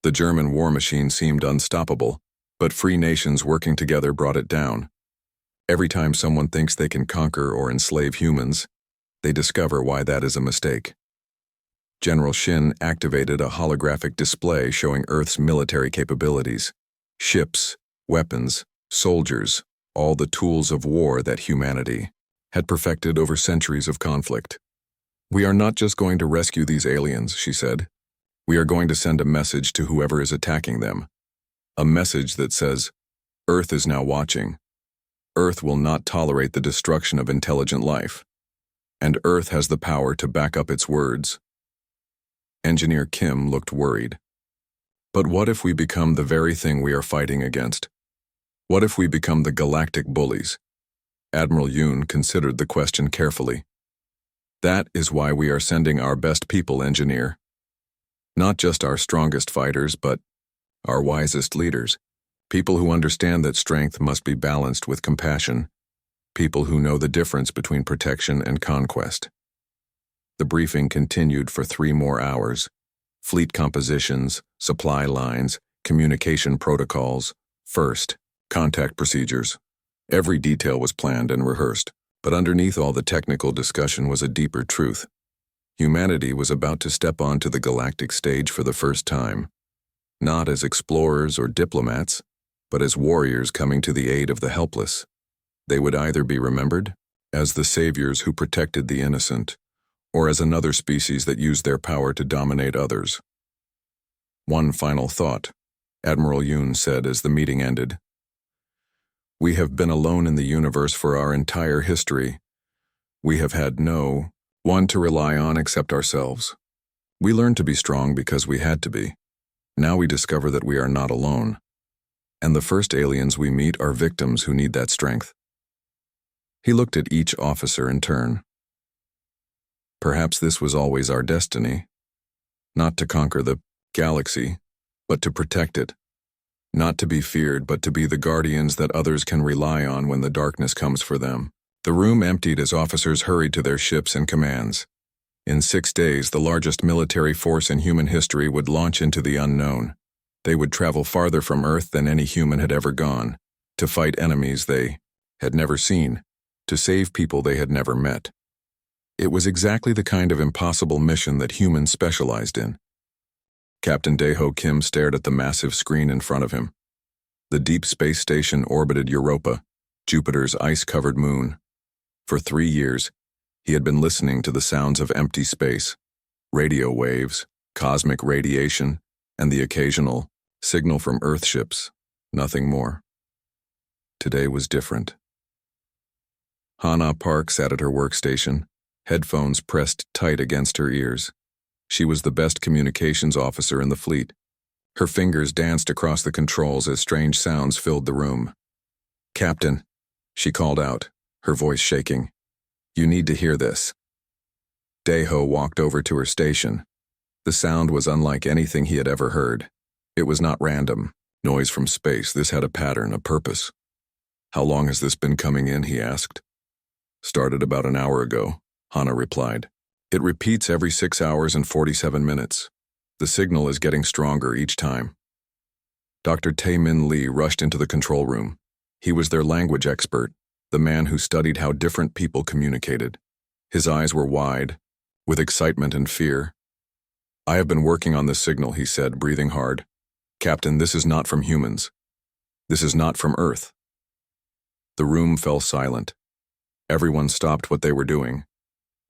The German war machine seemed unstoppable, but free nations working together brought it down. Every time someone thinks they can conquer or enslave humans, they discover why that is a mistake. General Shin activated a holographic display showing Earth's military capabilities. Ships, weapons, soldiers, all the tools of war that humanity had perfected over centuries of conflict. We are not just going to rescue these aliens, she said. We are going to send a message to whoever is attacking them. A message that says, Earth is now watching. Earth will not tolerate the destruction of intelligent life. And Earth has the power to back up its words. Engineer Kim looked worried. But what if we become the very thing we are fighting against? What if we become the galactic bullies? Admiral Yoon considered the question carefully. That is why we are sending our best people, Engineer. Not just our strongest fighters, but our wisest leaders. People who understand that strength must be balanced with compassion. People who know the difference between protection and conquest. The briefing continued for 3 more hours. Fleet compositions, supply lines, communication protocols. First, contact procedures. Every detail was planned and rehearsed, but underneath all the technical discussion was a deeper truth. Humanity was about to step onto the galactic stage for the first time. Not as explorers or diplomats, but as warriors coming to the aid of the helpless. They would either be remembered as the saviors who protected the innocent, or as another species that used their power to dominate others. One final thought, Admiral Yoon said as the meeting ended. We have been alone in the universe for our entire history. We have had no one to rely on except ourselves. We learned to be strong because we had to be. Now we discover that we are not alone. And the first aliens we meet are victims who need that strength. He looked at each officer in turn. Perhaps this was always our destiny. Not to conquer the galaxy, but to protect it. Not to be feared, but to be the guardians that others can rely on when the darkness comes for them. The room emptied as officers hurried to their ships and commands. In 6 days, the largest military force in human history would launch into the unknown. They would travel farther from Earth than any human had ever gone, to fight enemies they had never seen, to save people they had never met. It was exactly the kind of impossible mission that humans specialized in. Captain Daeho Kim stared at the massive screen in front of him. The deep space station orbited Europa, Jupiter's ice-covered moon. For 3 years, He had been listening to the sounds of empty space, radio waves, cosmic radiation, and the occasional signal from Earth ships, nothing more. Today was different. Hannah Park sat at her workstation, headphones pressed tight against her ears. She was the best communications officer in the fleet. Her fingers danced across the controls as strange sounds filled the room. "Captain," she called out, her voice shaking. "You need to hear this." Deho walked over to her station. The sound was unlike anything he had ever heard. It was not random noise from space. This had a pattern, a purpose. "How long has this been coming in?" he asked. "Started about an hour ago," Hannah replied. "It repeats every 6 hours and 47 minutes. The signal is getting stronger each time." Dr. Tae-Min Lee rushed into the control room. He was their language expert, the man who studied how different people communicated. His eyes were wide, with excitement and fear. "I have been working on this signal," he said, breathing hard. "Captain, this is not from humans. This is not from Earth." The room fell silent. Everyone stopped what they were doing.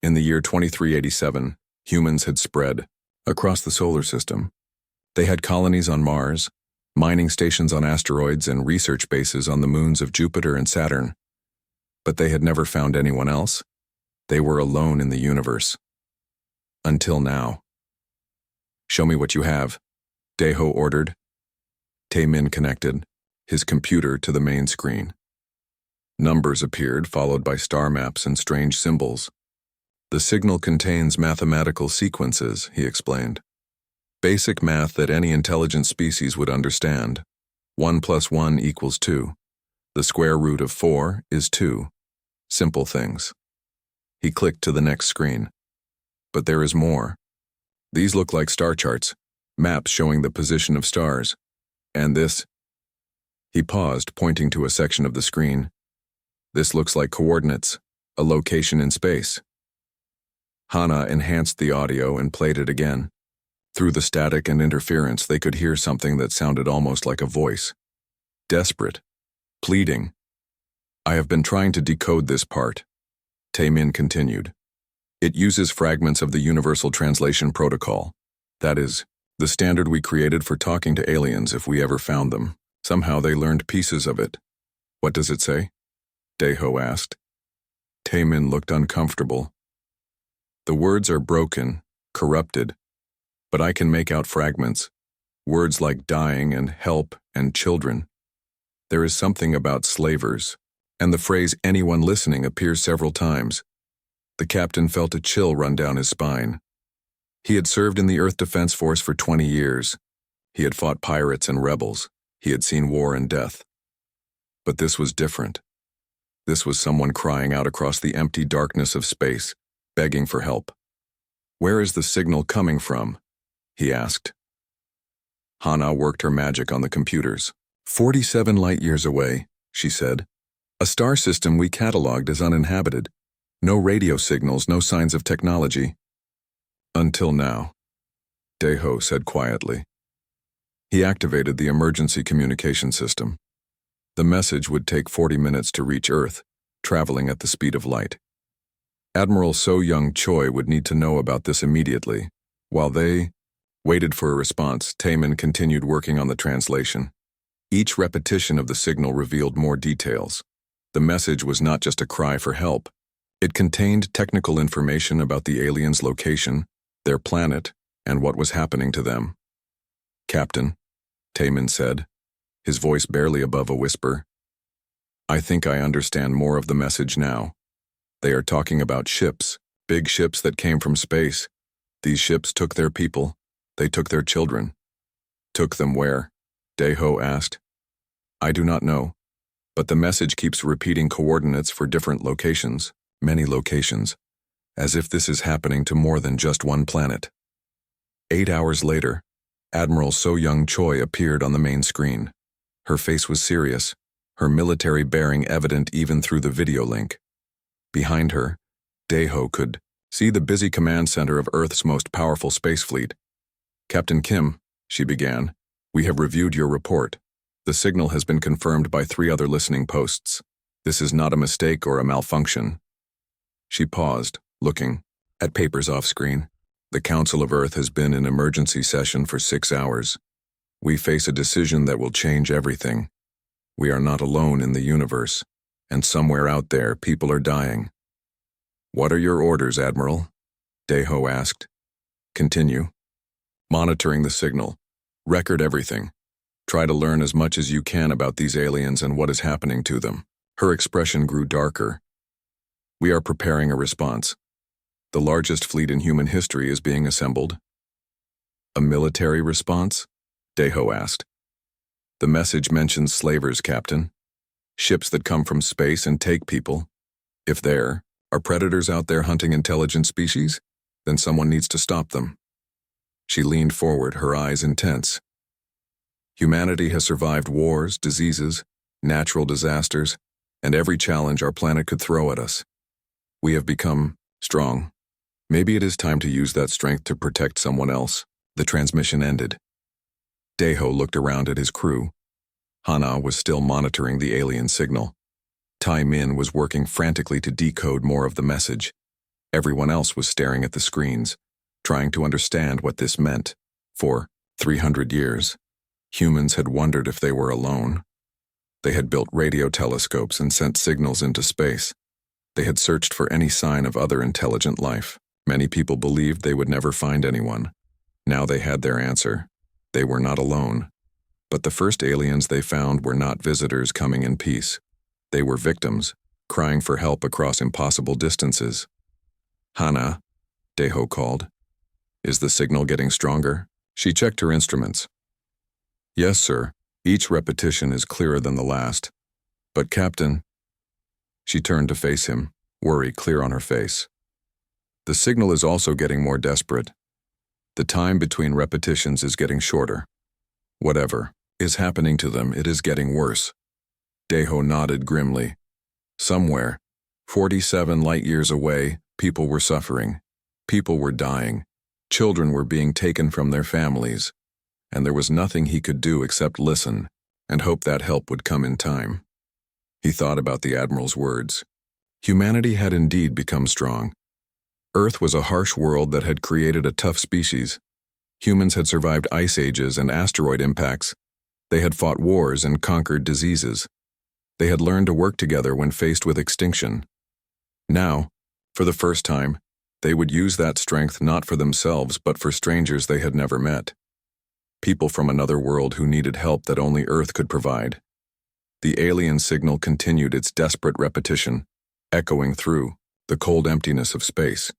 In the year 2387, humans had spread across the solar system. They had colonies on Mars, mining stations on asteroids, and research bases on the moons of Jupiter and Saturn. But they had never found anyone else. They were alone in the universe. Until now. "Show me what you have," Deho ordered. Tae-Min connected his computer to the main screen. Numbers appeared, followed by star maps and strange symbols. "The signal contains mathematical sequences," he explained. "Basic math that any intelligent species would understand. 1 + 1 = 2. The square root of 4 is 2. Simple things." He clicked to the next screen. "But there is more. These look like star charts, maps showing the position of stars. And this..." He paused, pointing to a section of the screen. "This looks like coordinates, a location in space." Hannah enhanced the audio and played it again. Through the static and interference, they could hear something that sounded almost like a voice. Desperate. Pleading. "I have been trying to decode this part," Tae-Min continued. "It uses fragments of the Universal Translation Protocol. That is, the standard we created for talking to aliens if we ever found them. Somehow they learned pieces of it." "What does it say?" Deho asked. Tae-Min looked uncomfortable. "The words are broken, corrupted, but I can make out fragments. Words like dying and help and children. There is something about slavers, and the phrase 'anyone listening' appears several times." The captain felt a chill run down his spine. He had served in the Earth Defense Force for 20 years. He had fought pirates and rebels. He had seen war and death. But this was different. This was someone crying out across the empty darkness of space, begging for help. "Where is the signal coming from?" he asked. Hannah worked her magic on the computers. 47 light-years away," she said. "A star system we catalogued as uninhabited. No radio signals, no signs of technology." "Until now," Deho said quietly. He activated the emergency communication system. The message would take 40 minutes to reach Earth, traveling at the speed of light. Admiral So-Young Choi would need to know about this immediately. While they waited for a response, Tae-Min continued working on the translation. Each repetition of the signal revealed more details. The message was not just a cry for help. It contained technical information about the aliens' location, their planet, and what was happening to them. "Captain," Tae-Min said, his voice barely above a whisper, "I think I understand more of the message now. They are talking about ships, big ships that came from space. These ships took their people. They took their children." "Took them where?" Deho asked. "I do not know, but the message keeps repeating coordinates for different locations, many locations, as if this is happening to more than just one planet." 8 hours later, Admiral So-Young Choi appeared on the main screen. Her face was serious, her military bearing evident even through the video link. Behind her, Deho could see the busy command center of Earth's most powerful space fleet. "Captain Kim," she began, "we have reviewed your report. The signal has been confirmed by 3 other listening posts. This is not a mistake or a malfunction." She paused, looking at papers off screen. The Council of Earth has been in emergency session for 6 hours. We face a decision that will change everything. We are not alone in the universe, and somewhere out there, people are dying. What are your orders, Admiral? Deho asked. Continue. Monitoring the signal. Record everything. Try to learn as much as you can about these aliens and what is happening to them. Her expression grew darker. We are preparing a response. The largest fleet in human history is being assembled. A military response? Deho asked. The message mentions slavers, Captain. Ships that come from space and take people. If there are predators out there hunting intelligent species, then someone needs to stop them. She leaned forward, her eyes intense. Humanity has survived wars, diseases, natural disasters, and every challenge our planet could throw at us. We have become strong. Maybe it is time to use that strength to protect someone else. The transmission ended. Deho looked around at his crew. Hana was still monitoring the alien signal. Tai Min was working frantically to decode more of the message. Everyone else was staring at the screens, trying to understand what this meant. For 300 years, humans had wondered if they were alone. They had built radio telescopes and sent signals into space. They had searched for any sign of other intelligent life. Many people believed they would never find anyone. Now they had their answer. They were not alone. But the first aliens they found were not visitors coming in peace. They were victims, crying for help across impossible distances. Hana, Deho called. Is the signal getting stronger? She checked her instruments. Yes, sir. Each repetition is clearer than the last. But Captain... She turned to face him, worry clear on her face. The signal is also getting more desperate. The time between repetitions is getting shorter. Whatever is happening to them, it is getting worse. Deho nodded grimly. Somewhere, 47 light-years away, people were suffering. People were dying. Children were being taken from their families. And there was nothing he could do except listen and hope that help would come in time. He thought about the Admiral's words. Humanity had indeed become strong. Earth was a harsh world that had created a tough species. Humans had survived ice ages and asteroid impacts. They had fought wars and conquered diseases. They had learned to work together when faced with extinction. Now, for the first time, they would use that strength not for themselves but for strangers they had never met. People from another world who needed help that only Earth could provide. The alien signal continued its desperate repetition, echoing through the cold emptiness of space.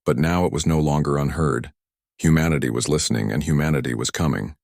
But now it was no longer unheard. Humanity was listening and humanity was coming.